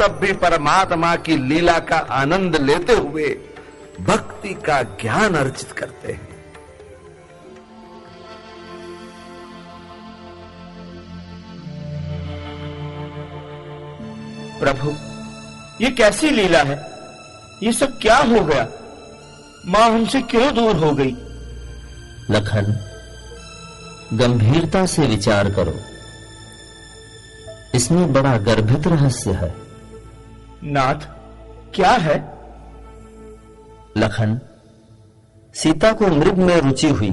सब भी परमात्मा की लीला का आनंद लेते हुए भक्ति का ज्ञान अर्जित करते हैं। प्रभु, ये कैसी लीला है? ये सब क्या हो गया? मां हमसे क्यों दूर हो गई? लखन, गंभीरता से विचार करो, इसमें बड़ा गर्भित रहस्य है। नाथ, क्या है? लखन, सीता को मृग में रुचि हुई,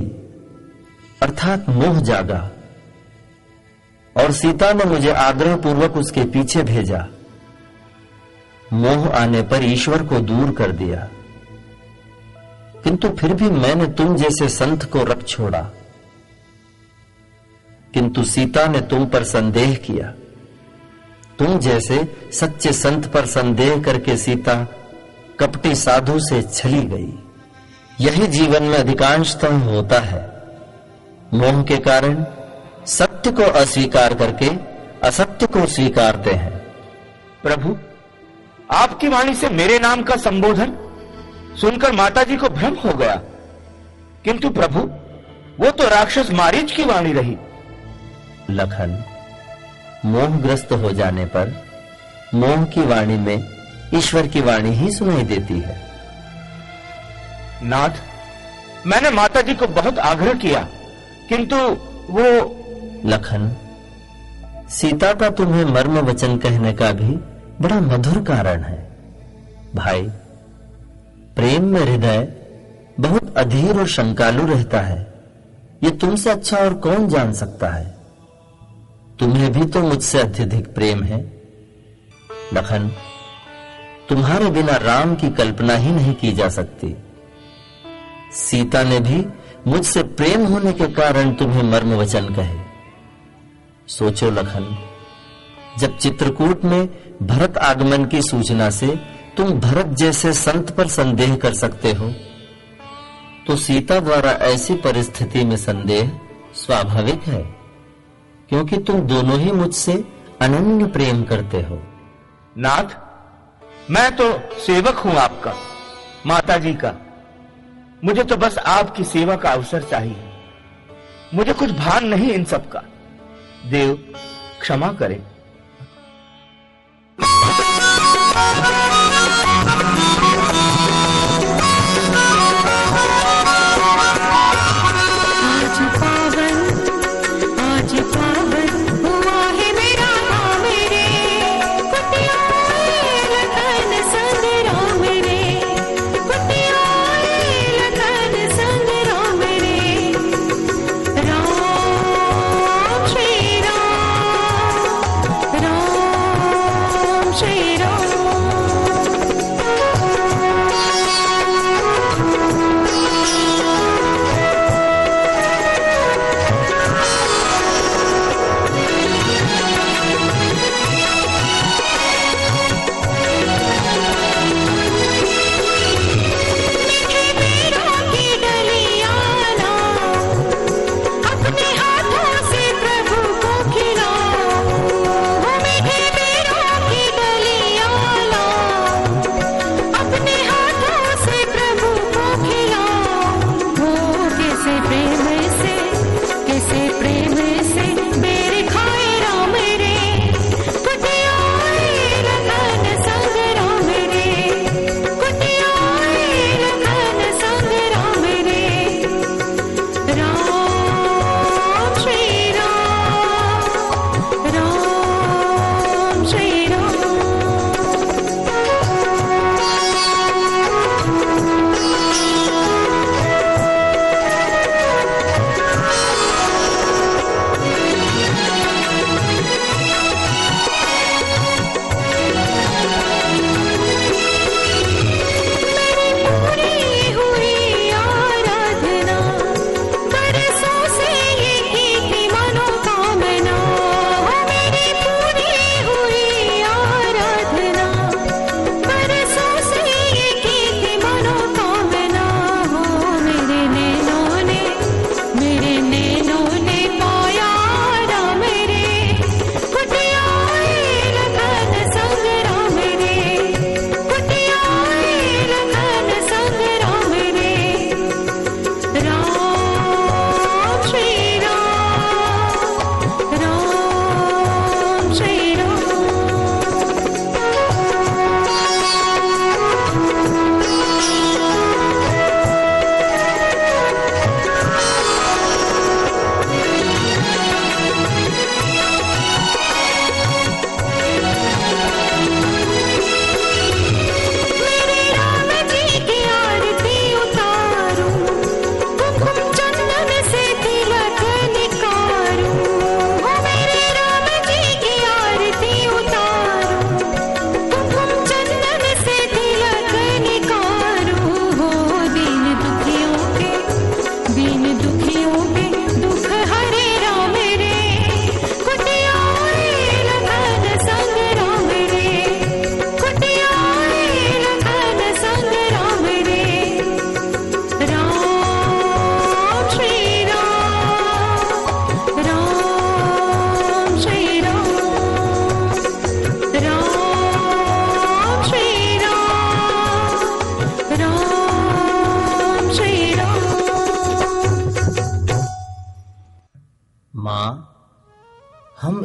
अर्थात मोह जागा, और सीता ने मुझे आग्रह पूर्वक उसके पीछे भेजा। मोह आने पर ईश्वर को दूर कर दिया, किंतु फिर भी मैंने तुम जैसे संत को रख छोड़ा। किंतु सीता ने तुम पर संदेह किया। तुम जैसे सच्चे संत पर संदेह करके सीता कपटी साधु से छली गई। यही जीवन में अधिकांशतः होता है। मोह के कारण सत्य को अस्वीकार करके असत्य को स्वीकारते हैं। प्रभु, आपकी वाणी से मेरे नाम का संबोधन सुनकर माताजी को भ्रम हो गया, किंतु प्रभु, वो तो राक्षस मारीच की वाणी रही। लखन, मोहग्रस्त हो जाने पर मोह की वाणी में ईश्वर की वाणी ही सुनाई देती है। नाथ, मैंने माताजी को बहुत आग्रह किया, किंतु वो... लखन, सीता का तुम्हें मर्म वचन कहने का भी बड़ा मधुर कारण है। भाई, प्रेम में हृदय बहुत अधीर और शंकालु रहता है। ये तुमसे अच्छा और कौन जान सकता है। तुम्हें भी तो मुझसे अत्यधिक प्रेम है। लखन, तुम्हारे बिना राम की कल्पना ही नहीं की जा सकती। सीता ने भी मुझसे प्रेम होने के कारण तुम्हें मर्म वचन कहे। सोचो लखन, जब चित्रकूट में भरत आगमन की सूचना से तुम भरत जैसे संत पर संदेह कर सकते हो, तो सीता द्वारा ऐसी परिस्थिति में संदेह स्वाभाविक है, क्योंकि तुम दोनों ही मुझसे अनन्य प्रेम करते हो। नाथ, मैं तो सेवक हूं आपका, माताजी का। मुझे तो बस आपकी सेवा का अवसर चाहिए। मुझे कुछ भान नहीं इन सब का। देव क्षमा करें।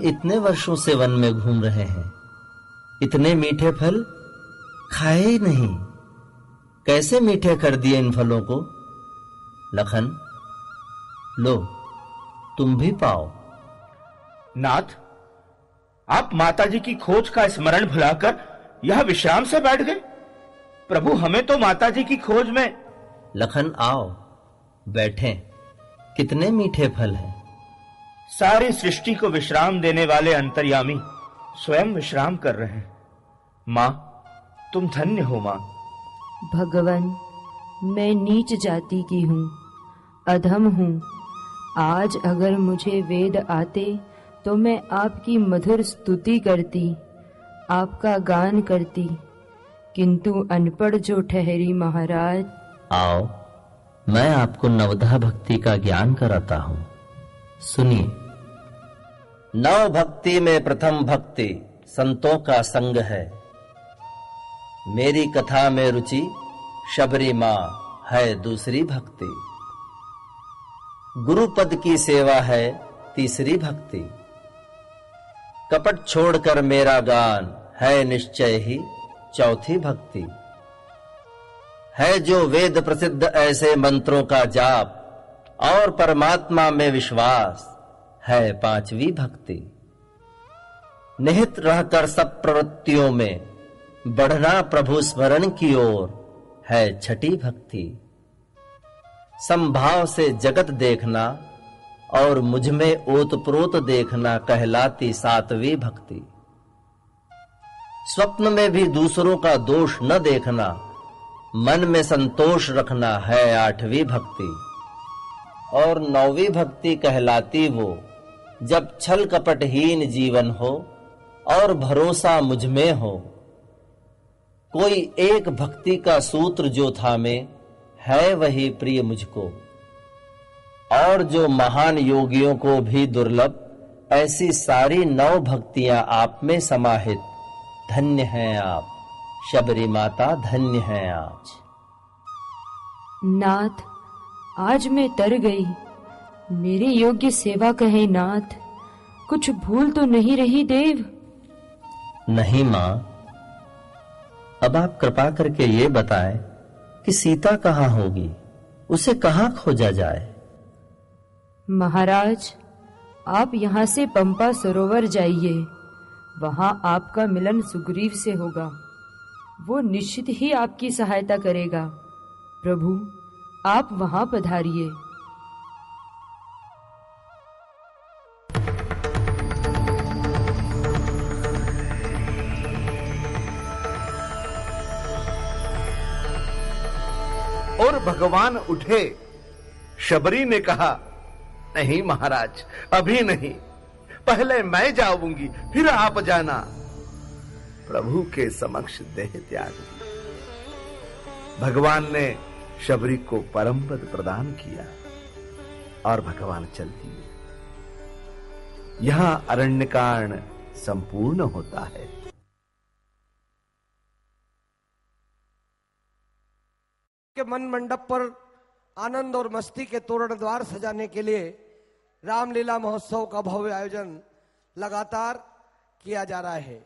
इतने वर्षों से वन में घूम रहे हैं, इतने मीठे फल खाए ही नहीं, कैसे मीठे कर दिए इन फलों को? लखन, लो तुम भी पाओ। नाथ, आप माताजी की खोज का स्मरण भुलाकर यह विश्राम से बैठ गए। प्रभु, हमें तो माताजी की खोज में। लखन, आओ बैठें, कितने मीठे फल हैं। सारी सृष्टि को विश्राम देने वाले अंतर्यामी स्वयं विश्राम कर रहे हैं। मां, तुम धन्य हो मां। भगवान, मैं नीच जाति की हूँ, अधम हूँ। आज अगर मुझे वेद आते तो मैं आपकी मधुर स्तुति करती, आपका गान करती, किंतु अनपढ़ जो ठहरी महाराज। आओ, मैं आपको नवधा भक्ति का ज्ञान कराता हूं, सुनिए। नव भक्ति में प्रथम भक्ति संतों का संग है। मेरी कथा में रुचि शबरी मां है दूसरी भक्ति। गुरुपद की सेवा है तीसरी भक्ति। कपट छोड़कर मेरा गान है निश्चय ही चौथी भक्ति। है जो वेद प्रसिद्ध ऐसे मंत्रों का जाप और परमात्मा में विश्वास है पांचवी भक्ति। निहित रहकर सब प्रवृत्तियों में बढ़ना प्रभु स्मरण की ओर है छठी भक्ति। संभाव से जगत देखना और मुझ में ओतप्रोत देखना कहलाती सातवीं भक्ति। स्वप्न में भी दूसरों का दोष न देखना, मन में संतोष रखना है आठवीं भक्ति। और नौवीं भक्ति कहलाती वो जब छल कपटहीन जीवन हो और भरोसा मुझ में हो। कोई एक भक्ति का सूत्र जो थामे है वही प्रिय मुझको। और जो महान योगियों को भी दुर्लभ ऐसी सारी नौ भक्तियां आप में समाहित। धन्य हैं आप शबरी माता, धन्य हैं आप। नाथ, आज मैं तर गई, मेरी योग्य सेवा कहे नाथ। कुछ भूल तो नहीं रही देव? नहीं मां, अब आप कृपा करके ये बताएं कि सीता कहाँ होगी, उसे कहाँ खोजा जाए? महाराज, आप यहाँ से पंपा सरोवर जाइए, वहां आपका मिलन सुग्रीव से होगा। वो निश्चित ही आपकी सहायता करेगा। प्रभु, आप वहां पधारिए। और भगवान उठे। शबरी ने कहा, नहीं महाराज, अभी नहीं, पहले मैं जाऊंगी, फिर आप जाना। प्रभु के समक्ष देह त्याग दिया। भगवान ने शबरी को परम पद प्रदान किया और भगवान चल दिए। यहां अरण्यकांड संपूर्ण होता है। के मन मंडप पर आनंद और मस्ती के तोरण द्वार सजाने के लिए रामलीला महोत्सव का भव्य आयोजन लगातार किया जा रहा है।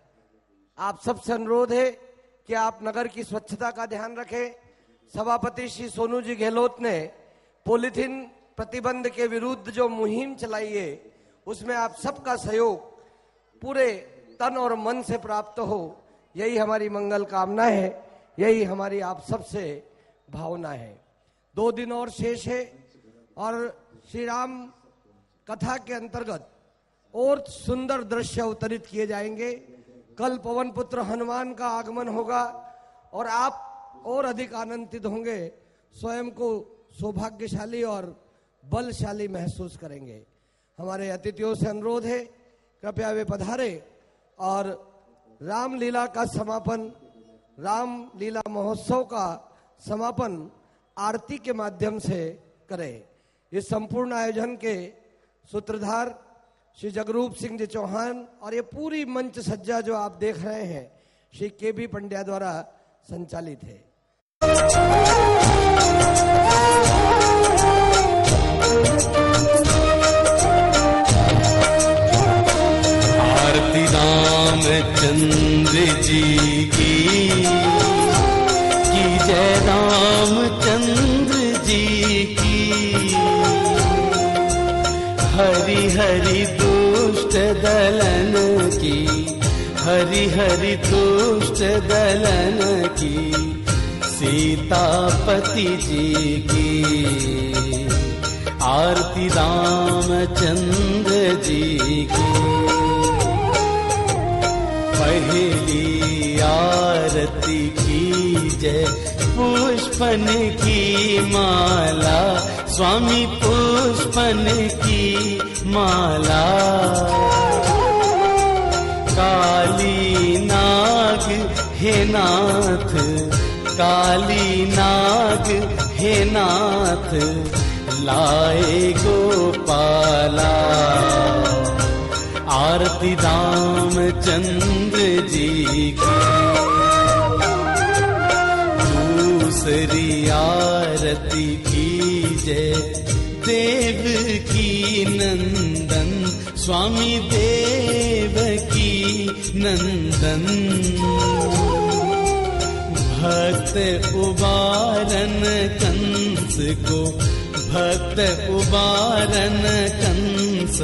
आप सबसे अनुरोध है कि आप नगर की स्वच्छता का ध्यान रखें। सभापति श्री सोनू जी गहलोत ने पॉलीथीन प्रतिबंध के विरुद्ध जो मुहिम चलाई है, उसमें आप सबका सहयोग पूरे तन और मन से प्राप्त हो, यही हमारी मंगल कामना है, यही हमारी आप सबसे भावना है। 2 दिन और शेष है और श्री राम कथा के अंतर्गत और सुंदर दृश्य अवतरित किए जाएंगे। कल पवन पुत्र हनुमान का आगमन होगा और आप और अधिक आनंदित होंगे, स्वयं को सौभाग्यशाली और बलशाली महसूस करेंगे। हमारे अतिथियों से अनुरोध है, कृपया वे पधारे और रामलीला का समापन, रामलीला महोत्सव का समापन आरती के माध्यम से करें। इस संपूर्ण आयोजन के सूत्रधार श्री जगरूप सिंह जी चौहान और ये पूरी मंच सज्जा जो आप देख रहे हैं श्री के.बी. पंड्या द्वारा संचालित है। रामचंद्र जी की जय रामचंद्र जी की। हरि हरि दुष्ट दलन की, हरि हरि दुष्ट दलन की, सीतापति जी की आरती रामचंद्र जी की। पहली आरती की जय पुष्पन की माला, स्वामी पुष्पन की माला। काली नाग हे नाथ, काली नाग हे नाथ, लाए गोपाला आरती रामचंद्र जी की। दूसरी आरती की जय देव की नंदन, स्वामी देव की नंदन। भक्त उबारन कंस को, भक्त उबारन कंस,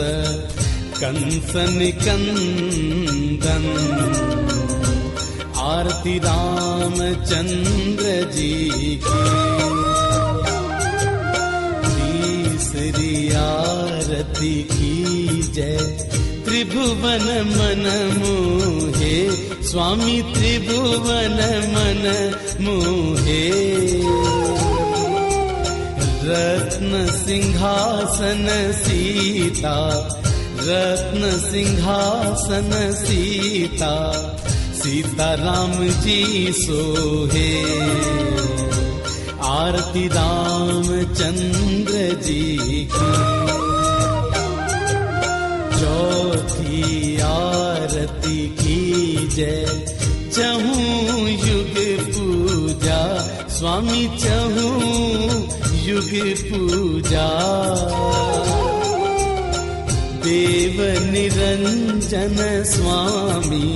कंसन कंदन आरती रामचंद्र जी की। तीसरी आरती की जय त्रिभुवन मन मोहे, स्वामी त्रिभुवन मन मोहे। रत्न सिंहासन सीता, रत्न सिंहासन सीता, सीता राम जी सोहे आरती रामचंद्र जी की। चौथी आरती की जय चहूं युग पूजा, स्वामी चहूं युग पूजा। देव निरंजन स्वामी,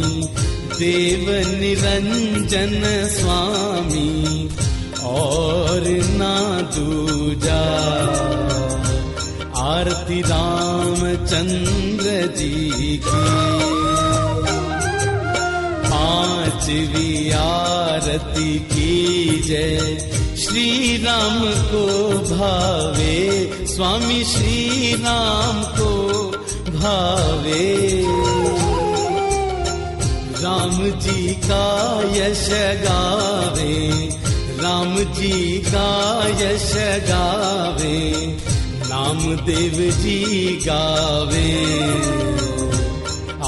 देव निरंजन स्वामी, और ना दूजा आरती रामचंद्र जी की। पांचवी आरती की जय श्री राम को भावे, स्वामी श्री राम को भावे। राम जी का यश गावे, राम जी का यश गावे, नामदेव जी गावे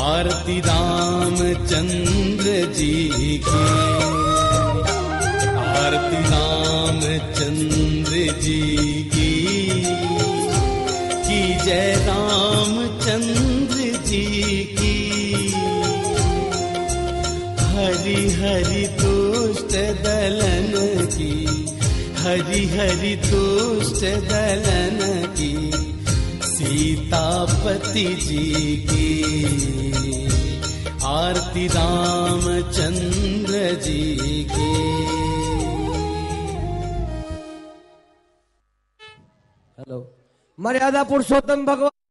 आरती रामचंद्र जी की। आरती रामचंद्र जी की जय रामचंद्र जी की। हरि हरि दुष्ट दलन की, हरि हरि दुष्ट दलन की, सीतापति जी की आरती रामचंद्र जी की। हेलो, मर्यादा पुरुषोत्तम भगवान